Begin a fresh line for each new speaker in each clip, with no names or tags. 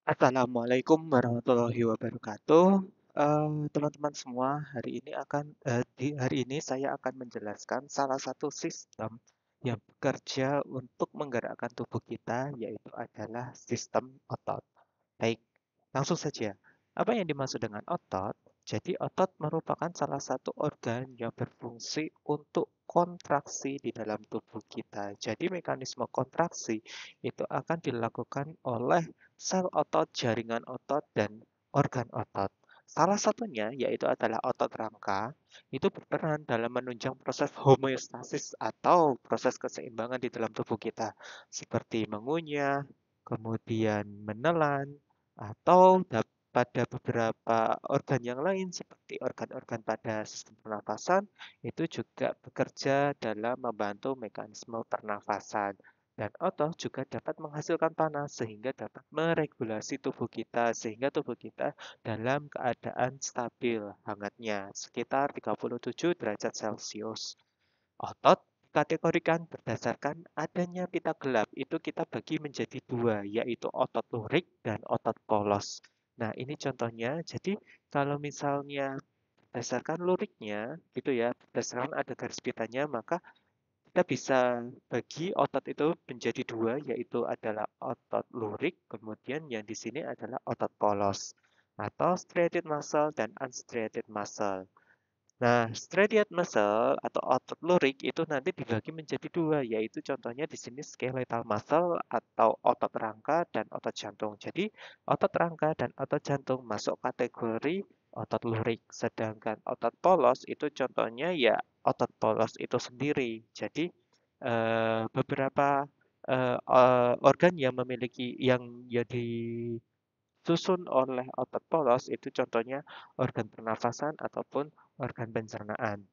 Assalamualaikum warahmatullahi wabarakatuh. Teman-teman semua, hari ini saya akan menjelaskan salah satu sistem yang bekerja untuk menggerakkan tubuh kita, yaitu adalah sistem otot. Baik, langsung saja. Apa yang dimaksud dengan otot? Jadi otot merupakan salah satu organ yang berfungsi untuk kontraksi di dalam tubuh kita. Jadi mekanisme kontraksi itu akan dilakukan oleh sel otot, jaringan otot, dan organ otot. Salah satunya yaitu adalah otot rangka, itu berperan dalam menunjang proses homeostasis atau proses keseimbangan di dalam tubuh kita, seperti mengunyah, kemudian menelan, atau pada beberapa organ yang lain seperti organ-organ pada sistem pernafasan itu juga bekerja dalam membantu mekanisme pernafasan. Dan otot juga dapat menghasilkan panas sehingga dapat meregulasi tubuh kita sehingga tubuh kita dalam keadaan stabil hangatnya sekitar 37 derajat Celcius. Otot dikategorikan berdasarkan adanya pita gelap. Itu kita bagi menjadi dua, yaitu otot lurik dan otot polos. Nah, ini contohnya. Jadi, kalau misalnya berdasarkan luriknya, gitu ya, berdasarkan ada garis pitanya, maka kita bisa bagi otot itu menjadi dua, yaitu adalah otot lurik, kemudian yang di sini adalah otot polos, atau striated muscle dan unstriated muscle. Nah, striated muscle atau otot lurik itu nanti dibagi menjadi dua, yaitu contohnya di sini skeletal muscle atau otot rangka dan otot jantung. Jadi, otot rangka dan otot jantung masuk kategori otot lurik, sedangkan otot polos itu contohnya ya otot polos itu sendiri. Jadi, beberapa organ yang memiliki yang disusun oleh otot polos itu contohnya organ pernafasan ataupun organ pencernaan.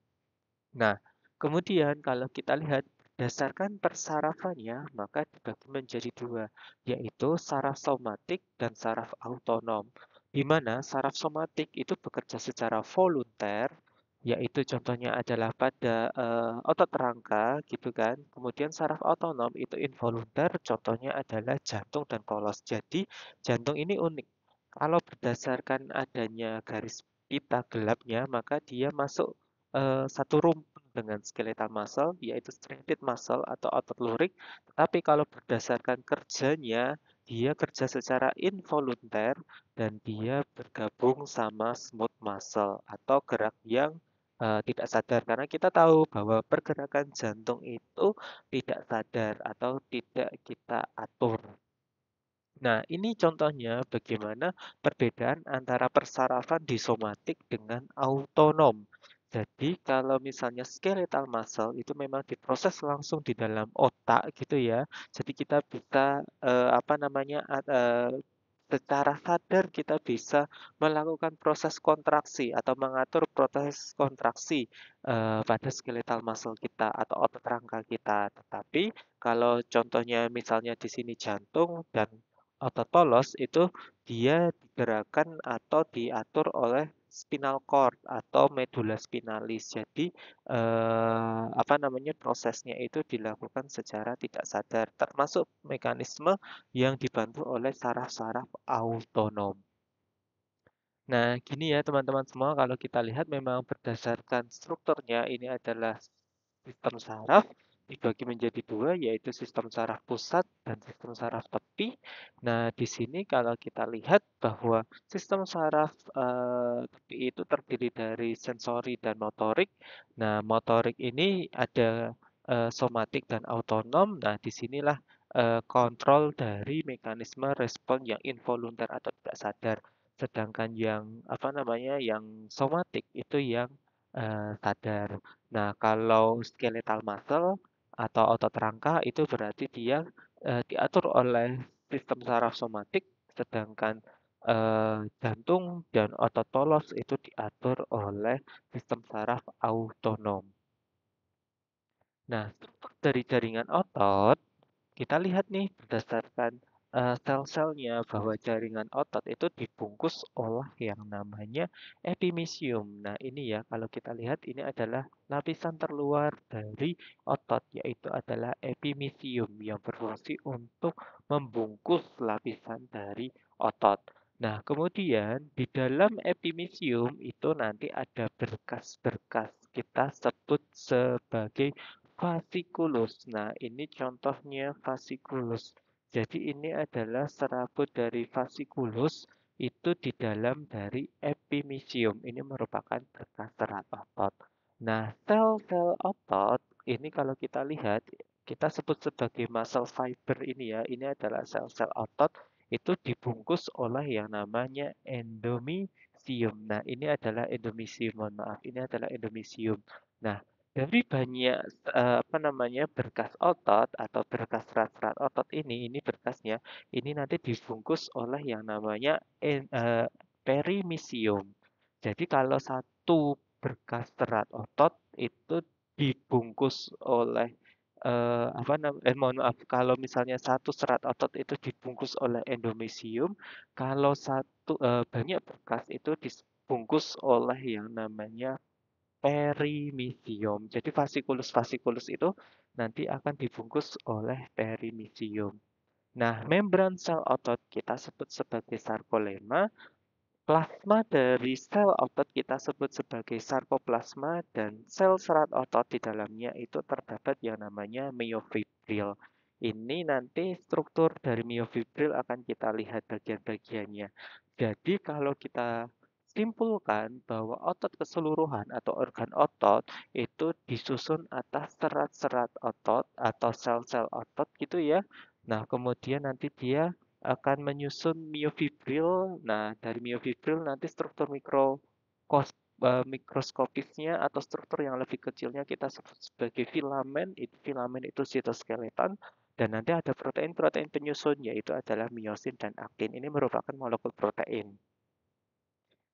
Nah, kemudian kalau kita lihat berdasarkan persarafannya, maka dibagi menjadi dua, yaitu saraf somatik dan saraf autonom. Di mana saraf somatik itu bekerja secara volunter, yaitu contohnya adalah pada otot rangka, gitu kan. Kemudian saraf autonom itu involunter, contohnya adalah jantung dan polos. Jadi, jantung ini unik. Kalau berdasarkan adanya garis pita gelapnya, maka dia masuk satu rumpun dengan skeletal muscle, yaitu striated muscle atau otot lurik. Tetapi kalau berdasarkan kerjanya, dia kerja secara involunter dan dia bergabung sama smooth muscle atau gerak yang tidak sadar. Karena kita tahu bahwa pergerakan jantung itu tidak sadar atau tidak kita atur. Nah, ini contohnya bagaimana perbedaan antara persarafan di somatik dengan autonom. Jadi, kalau misalnya skeletal muscle itu memang diproses langsung di dalam otak gitu ya. Jadi kita bisa apa namanya secara sadar kita bisa melakukan proses kontraksi atau mengatur proses kontraksi pada skeletal muscle kita atau otot rangka kita. Tetapi kalau contohnya misalnya di sini jantung dan otot polos itu dia digerakkan atau diatur oleh spinal cord atau medula spinalis. Jadi apa namanya prosesnya itu dilakukan secara tidak sadar, termasuk mekanisme yang dibantu oleh saraf-saraf autonom. Nah, gini ya teman-teman semua, kalau kita lihat memang berdasarkan strukturnya ini adalah sistem saraf dibagi menjadi dua, yaitu sistem saraf pusat dan sistem saraf tepi. Nah, di sini kalau kita lihat bahwa sistem saraf tepi itu terdiri dari sensori dan motorik. Nah, motorik ini ada somatik dan autonom. Nah, disinilah kontrol dari mekanisme respon yang involunter atau tidak sadar. Sedangkan yang apa namanya, yang somatik itu yang sadar. Nah, kalau skeletal muscle atau otot rangka itu berarti dia diatur oleh sistem saraf somatik, sedangkan jantung dan otot polos itu diatur oleh sistem saraf autonom. Nah, struktur dari jaringan otot kita lihat nih berdasarkan sel-selnya bahwa jaringan otot itu dibungkus oleh yang namanya epimysium. Nah, ini ya kalau kita lihat ini adalah lapisan terluar dari otot yaitu adalah epimysium yang berfungsi untuk membungkus lapisan dari otot. Nah, kemudian di dalam epimisium itu nanti ada berkas-berkas kita sebut sebagai fasciculus. Nah, ini contohnya fasciculus. Jadi ini adalah serabut dari fasciculus itu di dalam dari epimisium. Ini merupakan berkas serat otot. Nah, sel-sel otot ini kalau kita lihat, kita sebut sebagai muscle fiber ini ya. Ini adalah sel-sel otot itu dibungkus oleh yang namanya endomysium. Nah, ini adalah endomysium. Mohon maaf, ini adalah endomysium. Nah, dari banyak apa namanya berkas otot atau berkas serat-serat otot ini berkasnya ini nanti dibungkus oleh yang namanya perimisium. Jadi kalau satu berkas serat otot itu dibungkus oleh apa mohon maaf, kalau misalnya satu serat otot itu dibungkus oleh endomysium, kalau banyak berkas itu dibungkus oleh yang namanya perimisium. Jadi fasciculus-fasciculus itu nanti akan dibungkus oleh perimisium. Nah, membran sel otot kita sebut sebagai sarkolema. Plasma dari sel otot kita sebut sebagai sarkoplasma dan sel serat otot di dalamnya itu terdapat yang namanya miofibril. Ini nanti struktur dari miofibril akan kita lihat bagian-bagiannya. Jadi kalau kita simpulkan bahwa otot keseluruhan atau organ otot itu disusun atas serat-serat otot atau sel-sel otot gitu ya. Nah, kemudian nanti dia akan menyusun miofibril. Nah, dari miofibril nanti struktur mikroskopisnya atau struktur yang lebih kecilnya kita sebut sebagai filamen. Filamen itu sitoskeleton dan nanti ada protein-protein penyusun yaitu adalah miosin dan aktin. Ini merupakan molekul protein.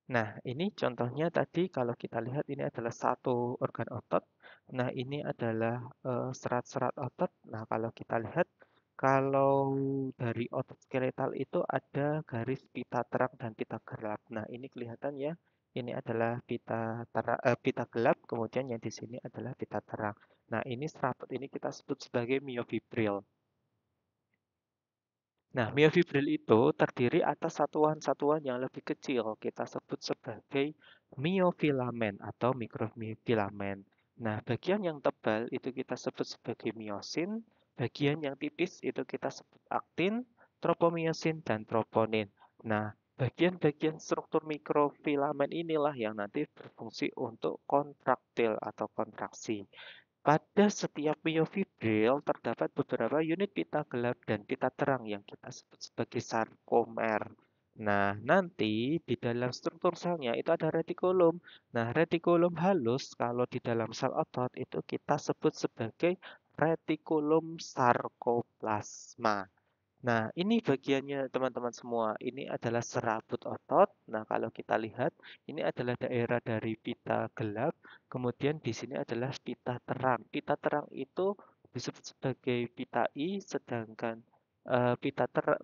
Nah, ini contohnya tadi kalau kita lihat ini adalah satu organ otot. Nah, ini adalah serat-serat otot. Nah, kalau kita lihat kalau dari otot skeletal itu ada garis pita terang dan pita gelap. Nah, ini kelihatan ya. Ini adalah pita gelap, kemudian yang di sini adalah pita terang. Nah, ini serabut ini kita sebut sebagai miofibril. Nah, miofibril itu terdiri atas satuan-satuan yang lebih kecil. Kita sebut sebagai miofilamen atau mikrofilamen. Nah, bagian yang tebal itu kita sebut sebagai miosin. Bagian yang tipis itu kita sebut aktin, tropomiosin, dan troponin. Nah, bagian-bagian struktur mikrofilamen inilah yang nanti berfungsi untuk kontraktil atau kontraksi. Pada setiap miofibril terdapat beberapa unit pita gelap dan pita terang yang kita sebut sebagai sarkomer. Nah, nanti di dalam struktur selnya itu ada retikulum. Nah, retikulum halus kalau di dalam sel otot itu kita sebut sebagai retikulum sarkoplasma. Nah, ini bagiannya teman-teman semua. Ini adalah serabut otot. Nah, kalau kita lihat, ini adalah daerah dari pita gelap. Kemudian di sini adalah pita terang. Pita terang itu disebut sebagai pita I, sedangkan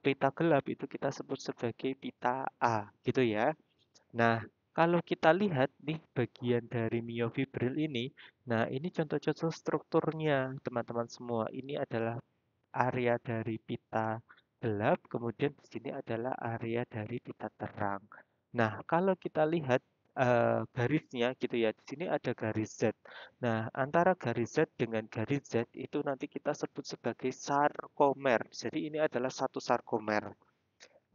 pita gelap itu kita sebut sebagai pita A, gitu ya. Nah, kalau kita lihat nih bagian dari miofibril ini, nah ini contoh-contoh strukturnya teman-teman semua. Ini adalah area dari pita gelap, kemudian di sini adalah area dari pita terang. Nah, kalau kita lihat garisnya gitu ya, di sini ada garis Z. Nah, antara garis Z dengan garis Z itu nanti kita sebut sebagai sarkomer. Jadi ini adalah satu sarkomer.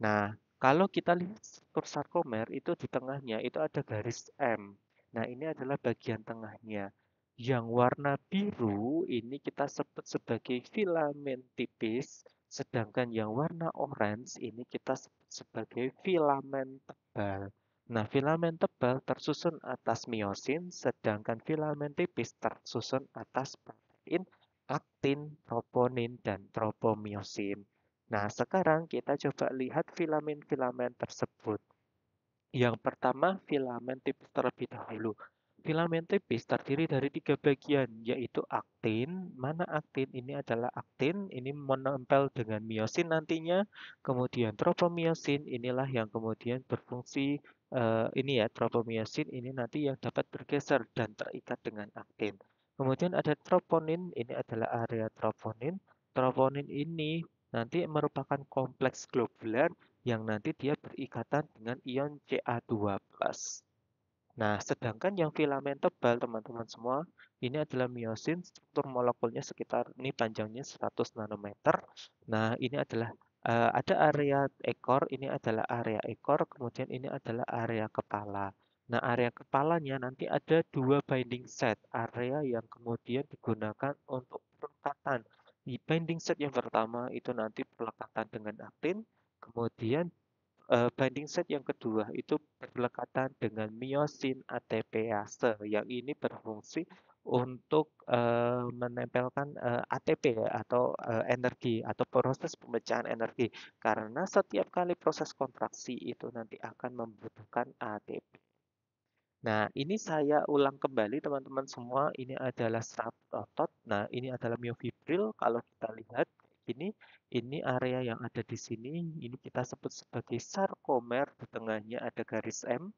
Nah, kalau kita lihat struktur sarkomer itu di tengahnya itu ada garis M. Nah, ini adalah bagian tengahnya. Yang warna biru ini kita sebut sebagai filamen tipis, sedangkan yang warna orange ini kita sebut sebagai filamen tebal. Nah, filamen tebal tersusun atas miosin, sedangkan filamen tipis tersusun atas protein, aktin, troponin, dan tropomiosin. Nah, sekarang kita coba lihat filamen-filamen tersebut. Yang pertama, filamen tipis terlebih dahulu. Filamen tipis terdiri dari tiga bagian, yaitu aktin. Mana aktin? Ini adalah aktin, ini menempel dengan miosin nantinya. Kemudian tropomiosin, inilah yang kemudian berfungsi, ini ya, tropomiosin ini nanti yang dapat bergeser dan terikat dengan aktin. Kemudian ada troponin, ini adalah area troponin. Troponin ini nanti merupakan kompleks globular yang nanti dia berikatan dengan ion Ca2+. Nah, sedangkan yang filamen tebal, teman-teman semua, ini adalah miosin, struktur molekulnya sekitar, ini panjangnya 100 nanometer. Nah, ini adalah ada area ekor, ini adalah area ekor, kemudian ini adalah area kepala. Nah, area kepalanya nanti ada dua binding set, area yang kemudian digunakan untuk pelekatan. Di binding set yang pertama itu nanti pelekatan dengan aktin, kemudian binding set yang kedua itu berdekatan dengan miosin ATPase yang ini berfungsi untuk menempelkan ATP ya, atau energi atau proses pemecahan energi karena setiap kali proses kontraksi itu nanti akan membutuhkan ATP. Nah, ini saya ulang kembali teman-teman semua, ini adalah saraf otot. Nah, ini adalah miofibril. Kalau kita lihat ini area yang ada di sini, ini kita sebut sebagai sarkomer. Di tengahnya ada garis M.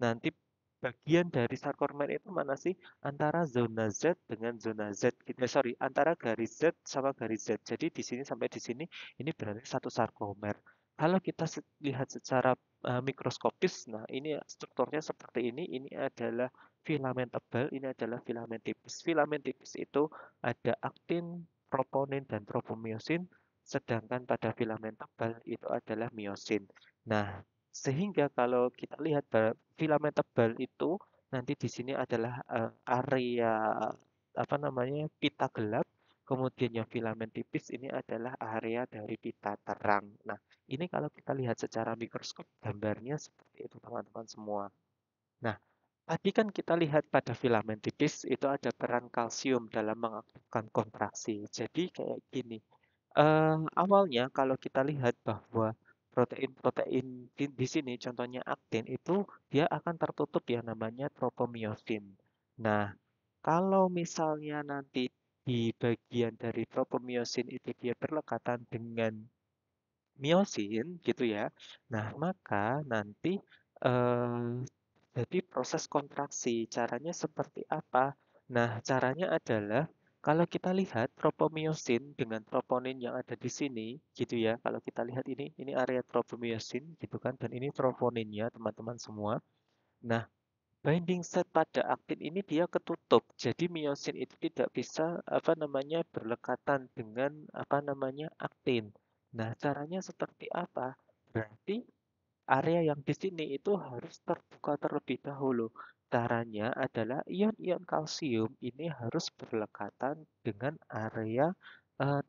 Nanti bagian dari sarkomer itu mana sih? Antara zona Z dengan zona Z. Sorry, antara garis Z sama garis Z. Jadi di sini sampai di sini, ini berarti satu sarkomer. Kalau kita lihat secara mikroskopis. Nah, ini strukturnya seperti ini. Ini adalah filamen tebal, ini adalah filamen tipis. Filamen tipis itu ada aktin, proponin, dan tropomiosin. Sedangkan pada filamen tebal itu adalah miosin. Nah, sehingga kalau kita lihat filamen tebal itu nanti di sini adalah area apa namanya pita gelap. Kemudian yang filamen tipis ini adalah area dari pita terang. Nah, ini kalau kita lihat secara mikroskop, gambarnya seperti itu teman-teman semua. Nah, tadi kan kita lihat pada filamen tipis itu ada peran kalsium dalam mengaktifkan kontraksi. Jadi kayak gini, awalnya kalau kita lihat bahwa protein-protein di sini, contohnya aktin, itu dia akan tertutup yang namanya tropomiosin. Nah, kalau misalnya nanti di bagian dari tropomiosin itu dia berlekatan dengan miosin gitu ya. Nah, maka nanti eh, jadi proses kontraksi. Caranya seperti apa? Nah, caranya adalah kalau kita lihat tropomiosin dengan troponin yang ada di sini gitu ya. Kalau kita lihat ini area tropomiosin gitu kan dan ini troponinnya teman-teman semua. Nah, binding set pada aktin ini dia ketutup. Jadi miosin itu tidak bisa apa namanya berlekatan dengan apa namanya aktin. Nah, caranya seperti apa? Berarti area yang di sini itu harus terbuka terlebih dahulu. Caranya adalah ion-ion kalsium ini harus berlekatan dengan area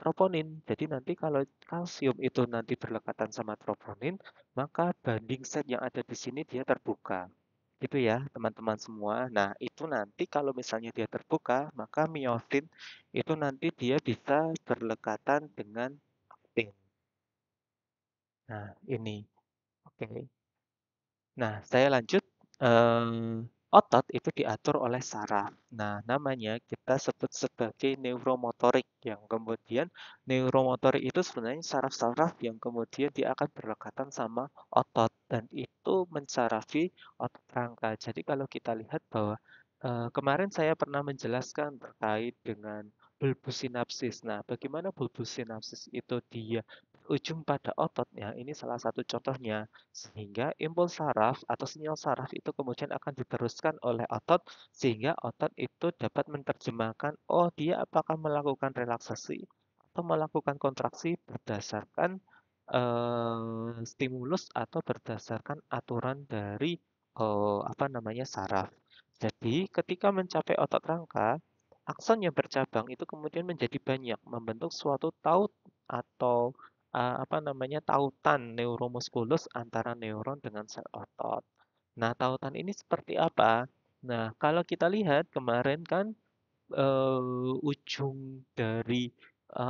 troponin. Jadi nanti kalau kalsium itu nanti berlekatan sama troponin, maka binding set yang ada di sini dia terbuka. Itu ya, teman-teman semua. Nah, itu nanti kalau misalnya dia terbuka, maka miosin itu nanti dia bisa berlekatan dengan aktin. Nah, ini. Oke. Nah, saya lanjut. Otot itu diatur oleh saraf. Nah, namanya kita sebut sebagai neuromotorik yang kemudian neuromotorik itu sebenarnya saraf-saraf yang kemudian dia akan berdekatan sama otot dan itu mensarafi otot rangka. Jadi kalau kita lihat bahwa kemarin saya pernah menjelaskan terkait dengan bulbus sinapsis. Nah, bagaimana bulbus sinapsis itu dia ujung pada ototnya, ini salah satu contohnya. Sehingga impuls saraf atau sinyal saraf itu kemudian akan diteruskan oleh otot sehingga otot itu dapat menerjemahkan, oh dia apakah melakukan relaksasi atau melakukan kontraksi berdasarkan stimulus atau berdasarkan aturan dari apa namanya saraf. Jadi ketika mencapai otot rangka, akson yang bercabang itu kemudian menjadi banyak, membentuk suatu taut atau apa namanya tautan neuromuskulus antara neuron dengan sel otot. Nah, tautan ini seperti apa? Nah, kalau kita lihat kemarin kan ujung dari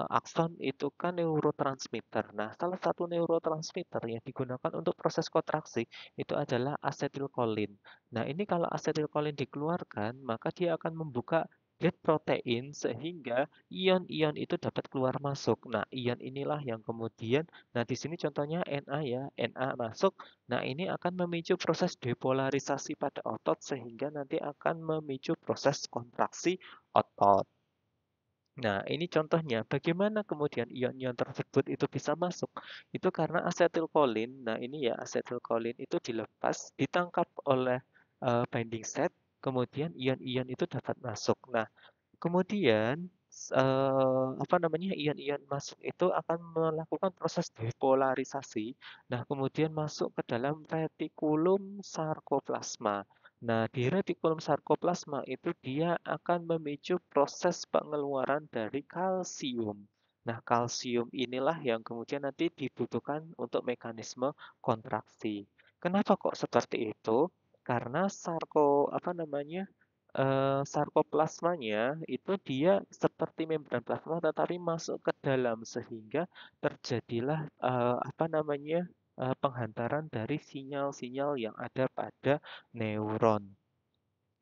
akson itu kan neurotransmitter. Nah, salah satu neurotransmitter yang digunakan untuk proses kontraksi itu adalah asetilkolin. Nah, ini kalau asetilkolin dikeluarkan, maka dia akan membuka gate protein sehingga ion-ion itu dapat keluar masuk. Nah, ion inilah yang kemudian, nah di sini contohnya Na ya, Na masuk. Nah, ini akan memicu proses depolarisasi pada otot sehingga nanti akan memicu proses kontraksi otot. Nah, ini contohnya bagaimana kemudian ion-ion tersebut itu bisa masuk. Itu karena asetilkolin. Nah, ini ya asetilkolin itu dilepas, ditangkap oleh binding set, kemudian ion-ion itu dapat masuk. Nah, kemudian apa namanya ion-ion masuk itu akan melakukan proses depolarisasi. Nah, kemudian masuk ke dalam retikulum sarkoplasma. Nah, di retikulum sarkoplasma itu dia akan memicu proses pengeluaran dari kalsium. Nah, kalsium inilah yang kemudian nanti dibutuhkan untuk mekanisme kontraksi. Kenapa kok seperti itu? Karena apa namanya sarkoplasmanya itu dia seperti membran plasma tetapi masuk ke dalam sehingga terjadilah apa namanya penghantaran dari sinyal-sinyal yang ada pada neuron.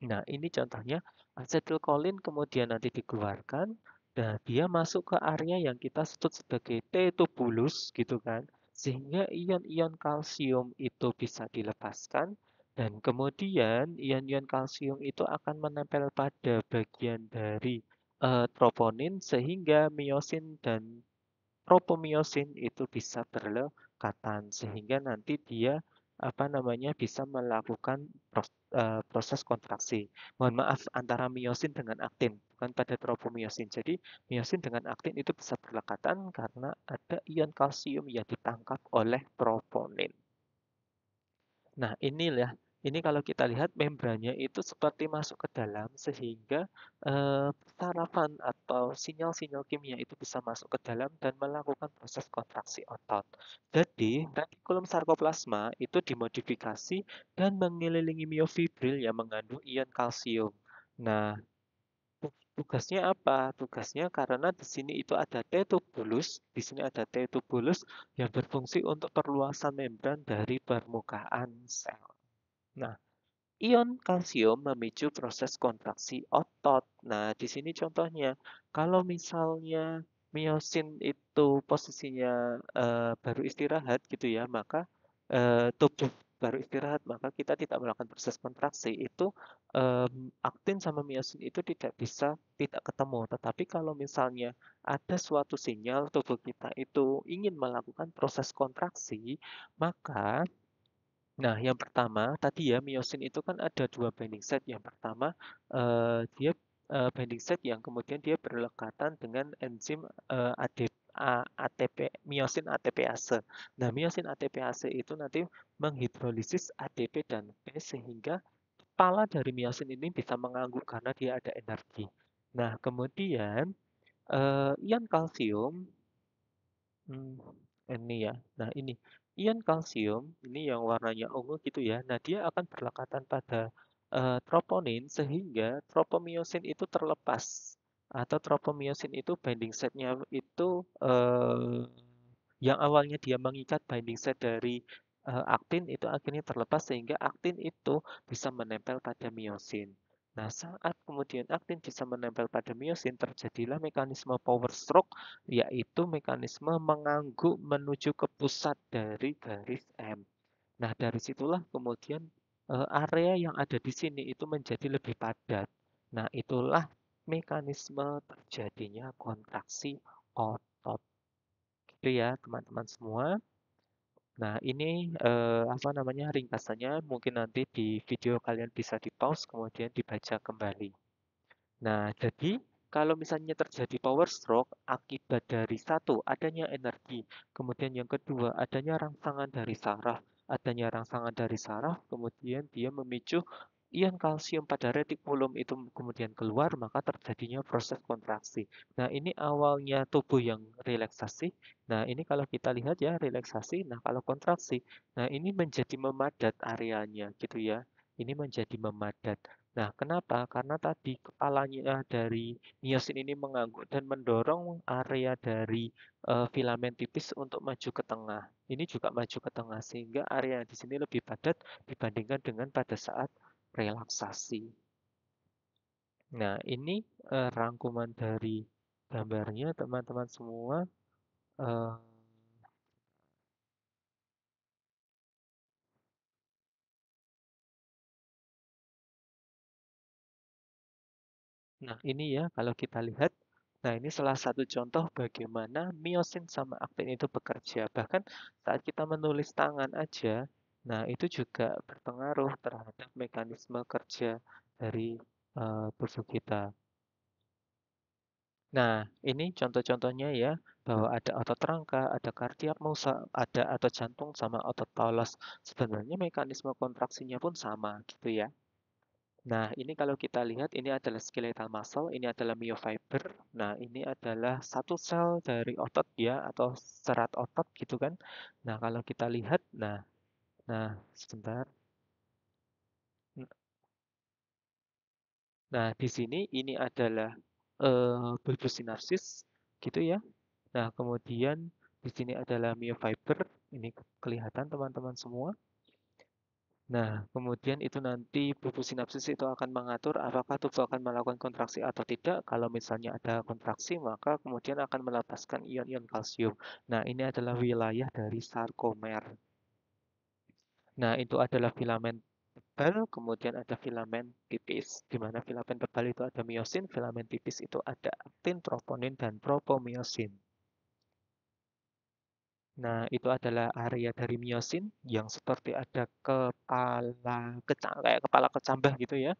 Nah, ini contohnya asetilkolin kemudian nanti dikeluarkan dan dia masuk ke area yang kita sebut sebagai T-tubulus gitu kan. Sehingga ion-ion kalsium itu bisa dilepaskan dan kemudian ion-ion kalsium itu akan menempel pada bagian dari troponin sehingga miosin dan tropomiosin itu bisa berlekatan sehingga nanti dia apa namanya bisa melakukan proses kontraksi. Mohon maaf antara miosin dengan aktin, bukan pada tropomiosin. Jadi miosin dengan aktin itu bisa berlekatan karena ada ion kalsium yang ditangkap oleh troponin. Nah, ini kalau kita lihat membrannya itu seperti masuk ke dalam sehingga sarafan atau sinyal-sinyal kimia itu bisa masuk ke dalam dan melakukan proses kontraksi otot. Jadi, retikulum sarkoplasma itu dimodifikasi dan mengelilingi miofibril yang mengandung ion kalsium. Nah, tugasnya apa? Tugasnya karena di sini itu ada T-tubulus, di sini ada T-tubulus yang berfungsi untuk perluasan membran dari permukaan sel. Nah, ion kalsium memicu proses kontraksi otot. Nah, di sini contohnya, kalau misalnya miosin itu posisinya baru istirahat gitu ya, maka tubuh baru istirahat, maka kita tidak melakukan proses kontraksi. Itu aktin sama miosin itu tidak ketemu. Tetapi kalau misalnya ada suatu sinyal tubuh kita itu ingin melakukan proses kontraksi, maka nah, yang pertama tadi ya miosin itu kan ada dua binding set. Yang pertama dia binding set yang kemudian dia berlekatan dengan enzim ATP miosin ATPase. Nah, miosin ATPase itu nanti menghidrolisis ADP dan P sehingga kepala dari miosin ini bisa mengangguk karena dia ada energi. Nah, kemudian ion kalsium Hmm, ini ya. Nah, ini ion kalsium ini yang warnanya ungu gitu ya. Nah, dia akan berlekatan pada troponin sehingga tropomiosin itu terlepas atau tropomiosin itu binding setnya itu yang awalnya dia mengikat binding set dari aktin itu akhirnya terlepas sehingga aktin itu bisa menempel pada miosin. Nah, saat kemudian aktin bisa menempel pada miosin, terjadilah mekanisme power stroke, yaitu mekanisme mengangguk menuju ke pusat dari garis M. Nah, dari situlah kemudian area yang ada di sini itu menjadi lebih padat. Nah, itulah mekanisme terjadinya kontraksi otot. Gitu ya, teman-teman semua. Nah, ini apa namanya ringkasannya. Mungkin nanti di video kalian bisa di-pause kemudian dibaca kembali. Nah, jadi kalau misalnya terjadi power stroke akibat dari satu, adanya energi, kemudian yang kedua, adanya rangsangan dari saraf, kemudian dia memicu ion kalsium pada retikulum itu kemudian keluar, maka terjadinya proses kontraksi. Nah, ini awalnya tubuh yang relaksasi. Nah, ini kalau kita lihat ya relaksasi, nah kalau kontraksi, nah ini menjadi memadat areanya gitu ya. Ini menjadi memadat. Nah, kenapa? Karena tadi kepalanya dari miosin ini mengangguk dan mendorong area dari filamen tipis untuk maju ke tengah. Ini juga maju ke tengah sehingga area di sini lebih padat dibandingkan dengan pada saat relaksasi. Nah, ini rangkuman dari gambarnya teman-teman semua. Eh, nah, ini ya kalau kita lihat Nah, ini salah satu contoh bagaimana miosin sama aktin itu bekerja. Bahkan saat kita menulis tangan aja, nah itu juga berpengaruh terhadap mekanisme kerja dari tubuh kita. Nah, ini contoh-contohnya ya, bahwa ada otot rangka, ada kardiak muscle, ada otot jantung sama otot paulos. Sebenarnya mekanisme kontraksinya pun sama gitu ya. Nah, ini kalau kita lihat ini adalah skeletal muscle, ini adalah myofiber. Nah, ini adalah satu sel dari otot ya atau serat otot gitu kan. Nah, kalau kita lihat, nah sebentar. Nah, di sini ini adalah bulbus sinapsis gitu ya. Nah, kemudian di sini adalah myofiber. Ini kelihatan teman-teman semua. Nah, kemudian itu nanti bulbus sinapsis itu akan mengatur apakah tubuh akan melakukan kontraksi atau tidak. Kalau misalnya ada kontraksi, maka kemudian akan melepaskan ion-ion kalsium. Nah, ini adalah wilayah dari sarkomer. Nah, itu adalah filamen tebal, kemudian ada filamen tipis. Di mana filamen tebal itu ada miosin, filamen tipis itu ada aktin, troponin, dan tropomiosin. Nah, itu adalah area dari miosin yang seperti ada kayak kepala kecambah gitu ya.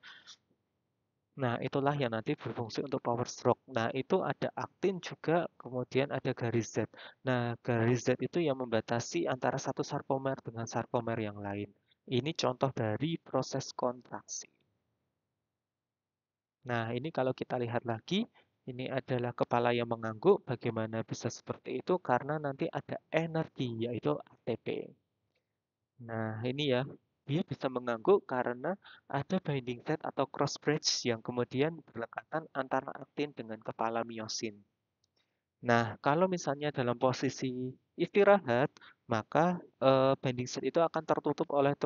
Nah, itulah yang nanti berfungsi untuk power stroke. Nah, itu ada aktin juga, kemudian ada garis Z. Nah, garis Z itu yang membatasi antara satu sarkomer dengan sarkomer yang lain. Ini contoh dari proses kontraksi. Nah, ini kalau kita lihat lagi, ini adalah kepala yang mengangguk. Bagaimana bisa seperti itu? Karena nanti ada energi, yaitu ATP. Nah, ini ya, dia bisa mengangguk karena ada binding site atau cross bridge yang kemudian berdekatan antara aktin dengan kepala miosin. Nah, kalau misalnya dalam posisi istirahat, maka binding site itu akan tertutup oleh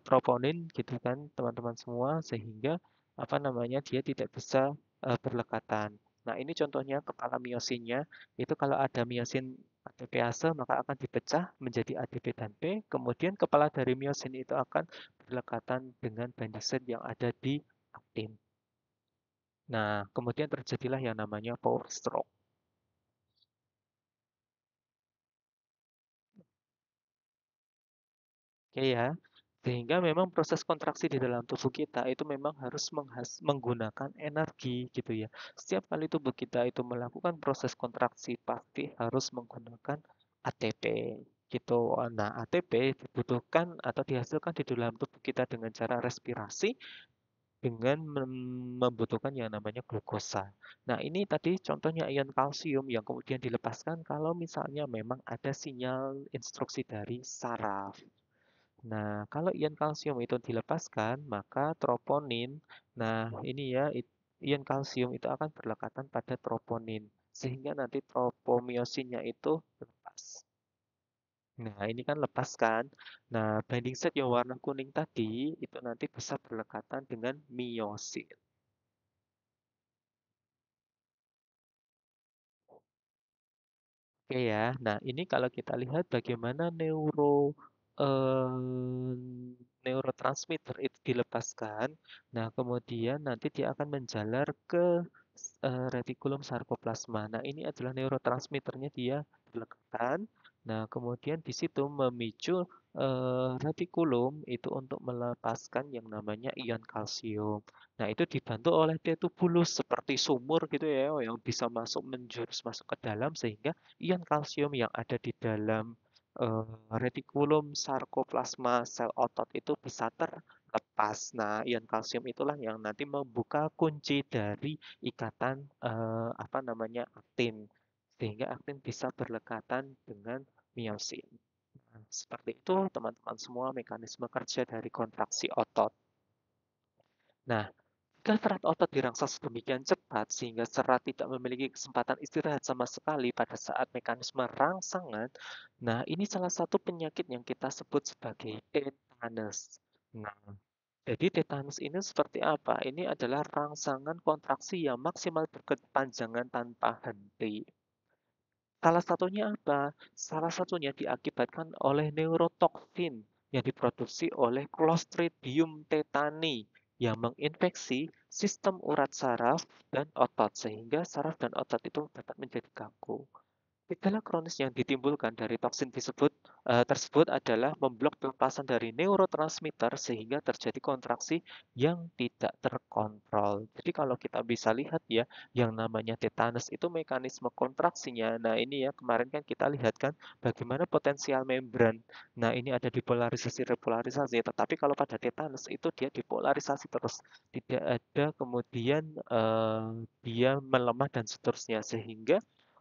troponin gitu kan, teman-teman semua, sehingga apa namanya dia tidak bisa berlekatan. Nah, ini contohnya kepala miosinnya. Itu kalau ada miosin ATPase maka akan dipecah menjadi ADP dan P. Kemudian kepala dari miosin itu akan berlekatan dengan binding site yang ada di aktin. Nah, kemudian terjadilah yang namanya power stroke. Oke ya, sehingga memang proses kontraksi di dalam tubuh kita itu memang harus menggunakan energi gitu ya. Setiap kali tubuh kita itu melakukan proses kontraksi pasti harus menggunakan ATP gitu. Nah, ATP dibutuhkan atau dihasilkan di dalam tubuh kita dengan cara respirasi dengan membutuhkan yang namanya glukosa. Nah, ini tadi contohnya ion kalsium yang kemudian dilepaskan kalau misalnya memang ada sinyal instruksi dari saraf. Nah, kalau ion kalsium itu dilepaskan, maka troponin, nah ini ya, ion kalsium itu akan berlekatan pada troponin, sehingga nanti tropomiosinnya itu lepas. Nah, ini kan lepas kan. Nah, binding site yang warna kuning tadi, itu nanti bisa berlekatan dengan miosin. Oke ya. Nah, ini kalau kita lihat bagaimana neurotransmitter itu dilepaskan. Nah, kemudian nanti dia akan menjalar ke retikulum sarkoplasma. Nah, ini adalah neurotransmitternya dia berlekatan. Nah, kemudian di situ memicu retikulum itu untuk melepaskan yang namanya ion kalsium. Nah, itu dibantu oleh detubulus seperti sumur gitu ya, yang bisa menjurus masuk ke dalam sehingga ion kalsium yang ada di dalam retikulum sarkoplasma sel otot itu bisa terlepas. Nah, ion kalsium itulah yang nanti membuka kunci dari ikatan apa namanya aktin sehingga aktin bisa berlekatan dengan miosin. Nah, seperti itu teman-teman semua mekanisme kerja dari kontraksi otot. Nah, jika serat otot dirangsang sedemikian cepat sehingga serat tidak memiliki kesempatan istirahat sama sekali pada saat mekanisme rangsangan, nah ini salah satu penyakit yang kita sebut sebagai tetanus. Nah, jadi tetanus ini seperti apa? Ini adalah rangsangan kontraksi yang maksimal berkepanjangan tanpa henti. Salah satunya apa? Salah satunya diakibatkan oleh neurotoksin yang diproduksi oleh Clostridium tetani yang menginfeksi sistem urat saraf dan otot, sehingga saraf dan otot itu dapat menjadi kaku. Gejala kronis yang ditimbulkan dari toksin tersebut adalah memblok pelepasan dari neurotransmitter sehingga terjadi kontraksi yang tidak terkontrol. Jadi kalau kita bisa lihat ya, yang namanya tetanus itu mekanisme kontraksinya. Nah ini ya kemarin kan kita lihat kan bagaimana potensial membran. Nah ini ada dipolarisasi repolarisasi. Tetapi kalau pada tetanus itu dia dipolarisasi terus, tidak ada kemudian dia melemah dan seterusnya sehingga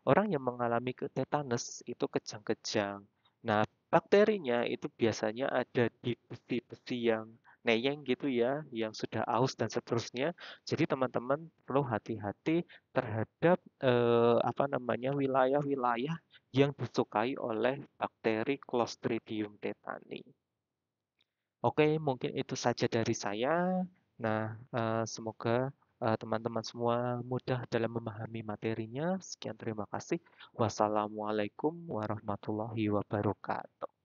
orang yang mengalami tetanus itu kejang-kejang. Nah, bakterinya itu biasanya ada di besi-besi yang neyeng gitu ya, yang sudah aus dan seterusnya. Jadi teman-teman perlu hati-hati terhadap apa namanya wilayah-wilayah yang disukai oleh bakteri Clostridium tetani. Oke, mungkin itu saja dari saya. Nah, semoga teman-teman semua mudah dalam memahami materinya. Sekian, terima kasih. Wassalamualaikum warahmatullahi wabarakatuh.